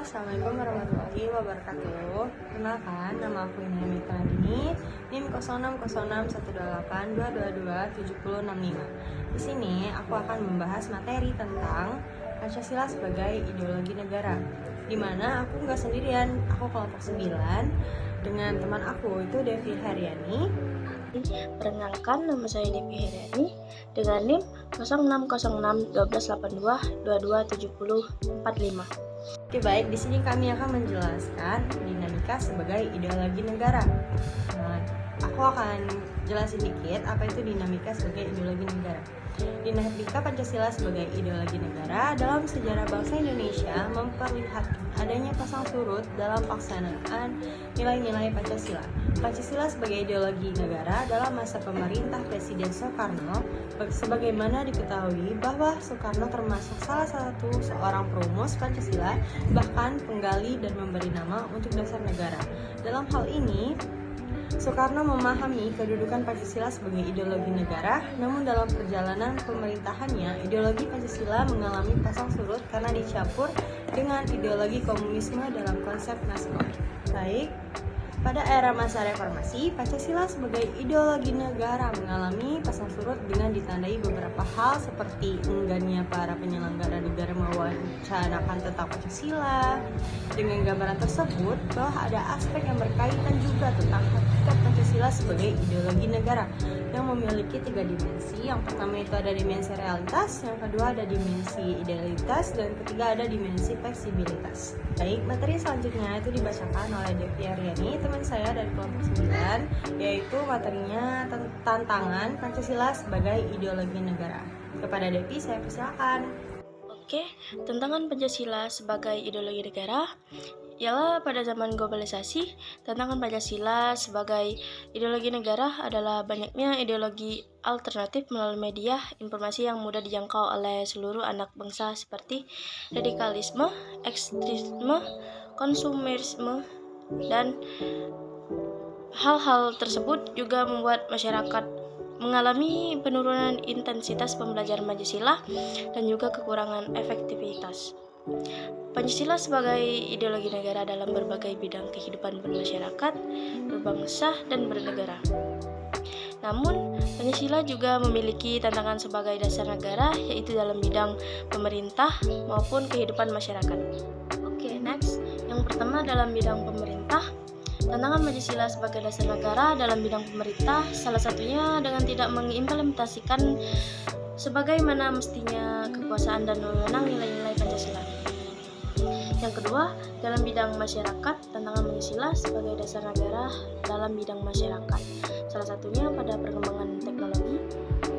Assalamualaikum warahmatullahi wabarakatuh. Kenalkan, nama aku Ina Mitra Dini, NIM 06011822227065. Di sini aku akan membahas materi tentang Pancasila sebagai ideologi negara. Di mana aku nggak sendirian, aku kelompok 9 dengan teman aku itu Devi Haryani. Perkenalkan, nama saya Devi Haryani dengan NIM 060612227045. Oke, baik, di sini kami akan menjelaskan dinamika sebagai ideologi negara. Aku akan jelasin dikit apa itu dinamika sebagai ideologi negara. Dinamika Pancasila sebagai ideologi negara dalam sejarah bangsa Indonesia memperlihatkan adanya pasang surut dalam pelaksanaan nilai-nilai Pancasila. Pancasila sebagai ideologi negara dalam masa pemerintah Presiden Soekarno, sebagaimana diketahui bahwa Soekarno termasuk salah satu seorang perumus Pancasila, bahkan penggali dan memberi nama untuk dasar negara. Dalam hal ini, Soekarno memahami kedudukan Pancasila sebagai ideologi negara, namun dalam perjalanan pemerintahannya, ideologi Pancasila mengalami pasang surut karena dicampur dengan ideologi komunisme dalam konsep nasional. Baik, pada era masa reformasi, Pancasila sebagai ideologi negara mengalami pasang surut dengan ditandai beberapa hal seperti enggannya para penyelenggara negara mewacanakan tentang Pancasila. Dengan gambaran tersebut, bahwa ada aspek yang berkaitan juga tentang hakikat Pancasila sebagai ideologi negara yang memiliki 3 dimensi. Yang pertama itu ada dimensi realitas, yang kedua ada dimensi idealitas, dan ketiga ada dimensi fleksibilitas. Baik, materi selanjutnya itu dibacakan oleh Devi Haryani, teman saya dari kelompok 9, yaitu materinya tantangan Pancasila sebagai ideologi negara. Kepada Devi, saya persilakan. Oke, tantangan Pancasila sebagai ideologi negara ialah pada zaman globalisasi, tantangan Pancasila sebagai ideologi negara adalah banyaknya ideologi alternatif melalui media informasi yang mudah dijangkau oleh seluruh anak bangsa seperti radikalisme, ekstremisme, konsumerisme, dan hal-hal tersebut juga membuat masyarakat mengalami penurunan intensitas pembelajaran Pancasila dan juga kekurangan efektivitas. Pancasila sebagai ideologi negara dalam berbagai bidang kehidupan bermasyarakat, berbangsa, dan bernegara. Namun, Pancasila juga memiliki tantangan sebagai dasar negara, yaitu dalam bidang pemerintah maupun kehidupan masyarakat. Oke, next. Yang pertama dalam bidang pemerintah. Tantangan Pancasila sebagai dasar negara dalam bidang pemerintah salah satunya dengan tidak mengimplementasikan sebagaimana mestinya kekuasaan dan wewenang nilai-nilai Pancasila. Yang kedua, dalam bidang masyarakat, tantangan Pancasila sebagai dasar negara dalam bidang masyarakat. Salah satunya pada perkembangan teknologi.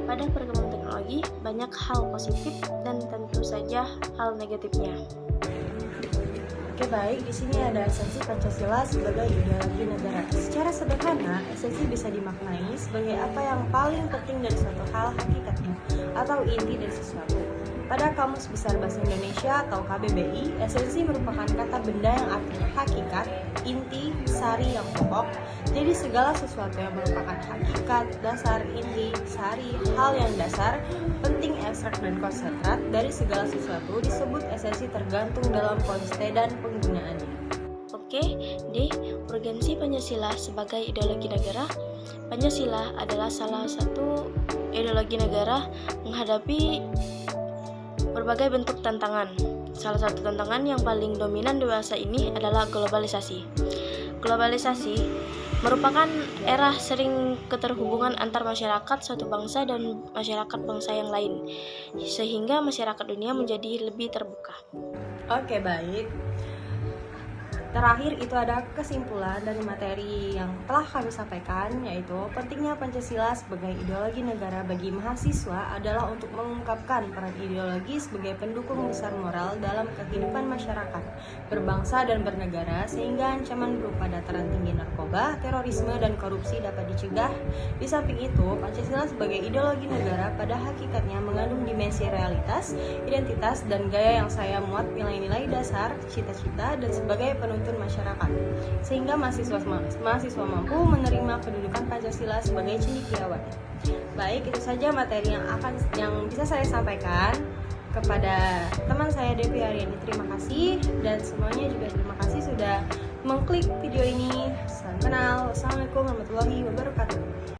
Pada perkembangan teknologi, banyak hal positif dan tentu saja hal negatifnya. Oke, baik, di sini ada esensi Pancasila sebagai ideologi negara. Secara sederhana, esensi bisa dimaknai sebagai apa yang paling penting dari suatu hal hakikatnya atau inti dari sesuatu. Pada Kamus Besar Bahasa Indonesia atau KBBI, esensi merupakan kata benda yang artinya hakikat, inti, sari yang pokok. Jadi segala sesuatu yang merupakan hakikat, dasar, inti, sari, hal yang dasar, penting, ekstrak, dan konsentrat dari segala sesuatu disebut esensi tergantung dalam konteks dan penggunaannya. Oke, D. Urgensi Pancasila sebagai ideologi negara. Pancasila adalah salah satu ideologi negara menghadapi berbagai bentuk tantangan. Salah satu tantangan yang paling dominan di masa ini adalah globalisasi. Globalisasi merupakan era sering keterhubungan antar masyarakat satu bangsa dan masyarakat bangsa yang lain, sehingga masyarakat dunia menjadi lebih terbuka. Oke, baik. Terakhir itu ada kesimpulan dari materi yang telah kami sampaikan, yaitu pentingnya Pancasila sebagai ideologi negara bagi mahasiswa adalah untuk mengungkapkan peran ideologi sebagai pendukung besar moral dalam kehidupan masyarakat, berbangsa dan bernegara, sehingga ancaman berupa dataran tinggi narkoba, terorisme, dan korupsi dapat dicegah. Di samping itu, Pancasila sebagai ideologi negara pada hakikatnya mengandung dimensi realitas, identitas, dan gaya yang saya muat nilai-nilai dasar, cita-cita, dan sebagai penuntut masyarakat, sehingga mahasiswa mampu menerima kedudukan Pancasila sebagai cendekiawan. Baik, itu saja materi yang bisa saya sampaikan. Kepada teman saya Devi Aryani, terima kasih, dan semuanya juga terima kasih sudah mengklik video ini. Salam kenal. Wassalamualaikum warahmatullahi wabarakatuh.